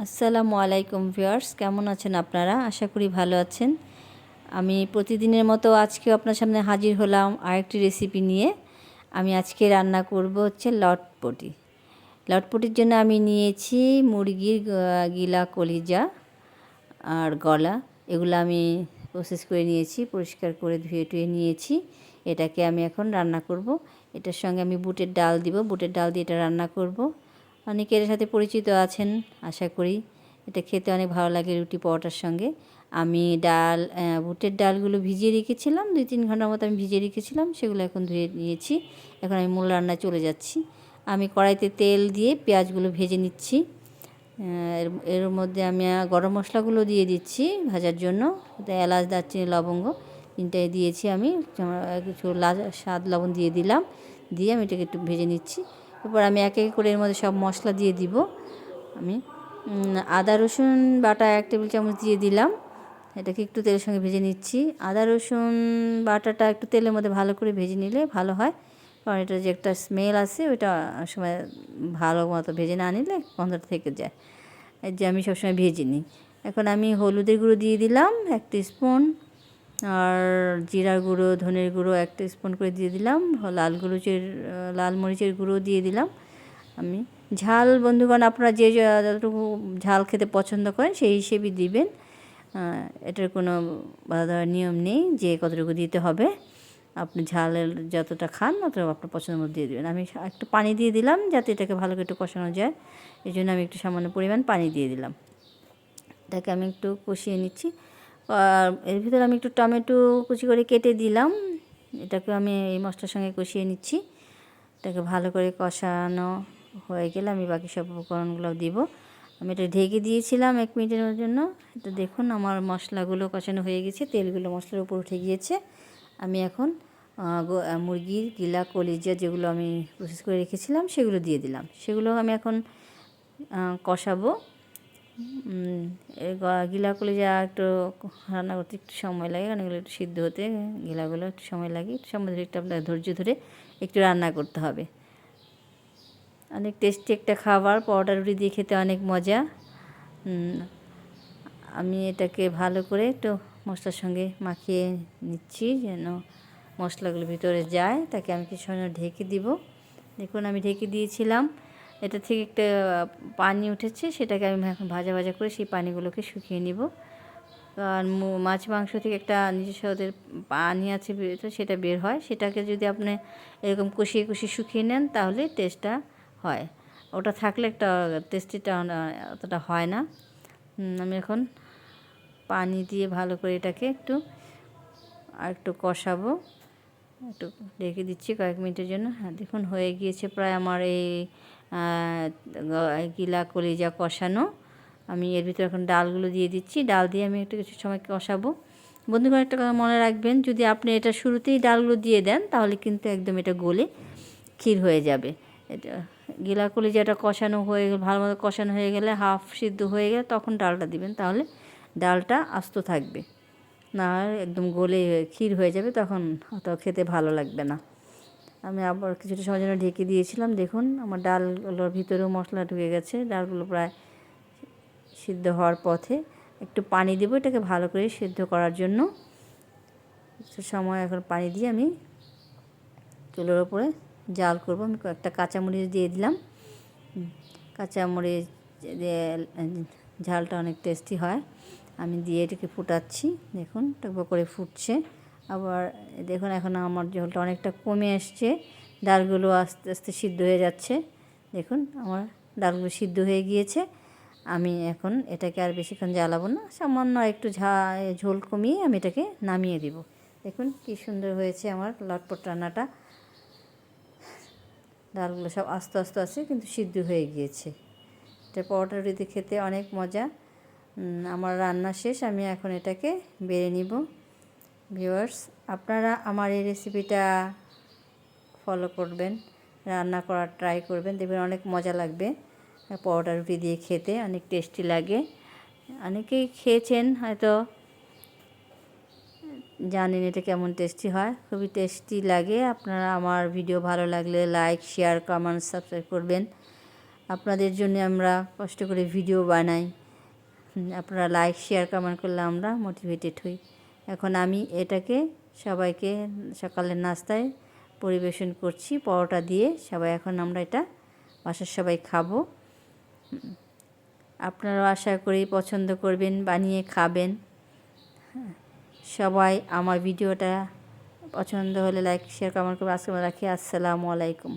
আসসালামু আলাইকুম ভিউয়ার্স, কেমন আছেন আপনারা? আশা করি ভালো আছেন। আমি প্রতিদিনের মতো আজকেও আপনার সামনে হাজির হলাম আরেকটি রেসিপি নিয়ে। আমি আজকে রান্না করব হচ্ছে লটপটি। লটপটির জন্য আমি নিয়েছি মুরগির গিলা, কলিজা আর গলা। এগুলো আমি প্রসেস করে নিয়েছি, পরিষ্কার করে ধুয়ে টুয়ে নিয়েছি। এটাকে আমি এখন রান্না করব। এটার সঙ্গে আমি বুটের ডাল দিব, বুটের ডাল দিয়ে এটা রান্না করব। অনেকে এর সাথে পরিচিত আছেন আশা করি। এটা খেতে অনেক ভালো লাগে রুটি পরোটার সঙ্গে। আমি বুটের ডালগুলো ভিজিয়ে রেখেছিলাম, 2-3 ঘন্টার মতো আমি ভিজিয়ে রেখেছিলাম। সেগুলো এখন ধুয়ে নিয়েছি। এখন আমি মূল রান্নায় চলে যাচ্ছি। আমি কড়াইতে তেল দিয়ে পেঁয়াজগুলো ভেজে নিচ্ছি। এর মধ্যে আমি গরম মশলাগুলো দিয়ে দিচ্ছি ভাজার জন্য। এলাচ, দারচিনি, লবঙ্গ 3টাই দিয়েছি আমি। কিছু স্বাদ লবণ দিয়ে দিলাম, দিয়ে আমি এটাকে একটু ভেজে নিচ্ছি। এরপর আমি এক এক করে এর মধ্যে সব মশলা দিয়ে দিব। আমি আদা রসুন বাটা 1 টেবিল চামচ দিয়ে দিলাম। এটাকে একটু তেলের সঙ্গে ভেজে নিচ্ছি। আদা রসুন বাটাটা একটু তেলের মধ্যে ভালো করে ভেজে নিলে ভালো হয়, কারণ এটা যে একটা স্মেল আছে ওইটা সময় ভালো মতো ভেজে না নিলে গন্ধটা থেকে যায়। এই যে আমি সবসময় ভেজে নিই। এখন আমি হলুদের গুঁড়ো দিয়ে দিলাম 1 স্পুন, আর জিরার গুঁড়ো, ধনের গুঁড়ো 1 স্পুন করে দিয়ে দিলাম। লাল মরিচের গুঁড়ো দিয়ে দিলাম। আমি ঝাল, বন্ধুগণ আপনারা যে যতটুকু ঝাল খেতে পছন্দ করেন সেই হিসেবেই দিবেন। এটার কোনো বাধা নিয়ম নেই যে কতটুকু দিতে হবে। আপনি ঝালের যতটা খান অতটা আপনার পছন্দ মতো দিয়ে দেবেন। আমি একটু পানি দিয়ে দিলাম যাতে এটাকে ভালো করে একটু কষানো যায়। এই জন্য আমি একটু সামান্য পরিমাণ পানি দিয়ে দিলাম। এটাকে আমি একটু কষিয়ে নিচ্ছি। আর এর ভিতরে আমি একটু টমেটো কুচি করে কেটে দিলাম। এটাকে আমি এই মশলার সঙ্গে কষিয়ে নিচ্ছি। এটাকে ভালো করে কষানো হয়ে গেলে আমি বাকি সব উপকরণগুলো দিব। আমি এটা ঢেকে দিয়েছিলাম 1 মিনিটের জন্য। এটা দেখুন আমার মশলাগুলো কষানো হয়ে গেছে, তেলগুলো মশলার উপর উঠে গিয়েছে। আমি এখন মুরগির গিলা, কলিজা যেগুলো আমি প্রসেস করে রেখেছিলাম সেগুলো দিয়ে দিলাম। সেগুলো আমি এখন কষাবো। গিলা, কলিজা একটু রান্না করতে একটু সময় লাগে, কারণ এগুলো একটু সিদ্ধ হতে গিলাগুলো একটু সময় লাগে। একটু সময় ধরে একটু আপনার ধৈর্য ধরে একটু রান্না করতে হবে। অনেক টেস্টি একটা খাবার, পরোটা রুটি দিয়ে খেতে অনেক মজা। আমি এটাকে ভালো করে একটু মশলার সঙ্গে মাখিয়ে নিচ্ছি যেন মশলাগুলো ভিতরে যায়। তাকে আমি কিছু সময় ঢেকে দিব। দেখুন আমি ঢেকে দিয়েছিলাম। এটা থেকে একটা পানি উঠেছে, সেটাকে আমি এখন ভাজা ভাজা করে সেই পানিগুলোকে শুকিয়ে নিব। আর মাছ মাংস থেকে একটা নিজস্ব ওদের পানি আছে তো সেটা বের হয়। সেটাকে যদি আপনি এরকম কষিয়ে কষিয়ে শুকিয়ে নেন তাহলে টেস্টটা হয়। ওটা থাকলে একটা টেস্টিটা অতটা হয় না। আমি এখন পানি দিয়ে ভালো করে এটাকে একটু কষাবো। একটু রেখে দিচ্ছি কয়েক মিনিটের জন্য। হ্যাঁ দেখুন হয়ে গিয়েছে প্রায় আমার এই গিলা, কলিজা কষানো। আমি এর ভিতরে এখন ডালগুলো দিয়ে দিচ্ছি। ডাল দিয়ে আমি একটু কিছু সময় কষাবো। বন্ধুগণ একটা কথা মনে রাখবেন, যদি আপনি এটা শুরুতেই ডালগুলো দিয়ে দেন তাহলে কিন্তু একদম এটা গলে ক্ষীর হয়ে যাবে। এটা গিলা, কলিজাটা কষানো হয়ে গেলে, ভালো মতো কষানো হয়ে গেলে, হাফ সিদ্ধ হয়ে গেলে তখন ডালটা দিবেন, তাহলে ডালটা আস্ত থাকবে। না একদম গলে ক্ষীর হয়ে যাবে, তখন অত খেতে ভালো লাগবে না। আমি আবার কিছুটা সময় জন্য ঢেকে দিয়েছিলাম। দেখুন আমার ডালগুলোর ভিতরেও মশলা ঢুকে গেছে। ডালগুলো প্রায় সিদ্ধ হওয়ার পথে। একটু পানি দেবো এটাকে ভালো করে সিদ্ধ করার জন্য। কিছু সময় এখন পানি দিয়ে আমি চুলোর ওপরে জাল করব। আমি কয়েকটা কাঁচামরিচ দিয়ে দিলাম। কাঁচামরিচ দিয়ে ঝালটা অনেক টেস্টি হয়। আমি দিয়ে এটাকে ফুটাচ্ছি। দেখুন টকবক করে ফুটছে। আবার দেখুন এখন আমার ঝোলটা অনেকটা কমে আসছে। ডালগুলো আস্তে আস্তে সিদ্ধ হয়ে যাচ্ছে। দেখুন আমার ডালগুলো সিদ্ধ হয়ে গিয়েছে। আমি এখন এটাকে আর বেশিক্ষণ জ্বালাবো না, সামান্য একটু ঝোল কমিয়ে আমি এটাকে নামিয়ে দিব। দেখুন কি সুন্দর হয়েছে আমার লটপট রান্নাটা। ডালগুলো সব আস্তে আস্তে আছে কিন্তু সিদ্ধ হয়ে গিয়েছে। এটা পরোটা রুটিতে খেতে অনেক মজা। আমার রান্না শেষ, আমি এখন এটাকে বেড়ে নিব। ভিউয়ার্স আপনারা আমার এই রেসিপিটা ফলো করবেন, রান্না করার ট্রাই করবেন, দেখবেন অনেক মজা লাগবে। পরোটা রুটি দিয়ে খেতে অনেক টেস্টি লাগে। অনেকেই খেয়েছেন হয়তো, জানেন এটা কেমন টেস্টি হয়, খুবই টেস্টি লাগে। আপনারা আমার ভিডিও ভালো লাগলে লাইক, শেয়ার, কমেন্ট, সাবস্ক্রাইব করবেন। আপনাদের জন্য আমরা কষ্ট করে ভিডিও বানাই। আপনারা লাইক শেয়ার কমেন্ট করলে আমরা মোটিভেটেড হই। এখন আমি এটাকে সবাইকে সকালের নাস্তায় পরিবেশন করছি পরোটা দিয়ে। সবাই এখন আমরা এটা বাসার সবাই খাবো। আপনারাও আশা করি পছন্দ করবেন, বানিয়ে খাবেন। সবাই আমার ভিডিওটা পছন্দ হলে লাইক শেয়ার কমেন্ট করবেন। আজকে রাখি। আসসালামু আলাইকুম।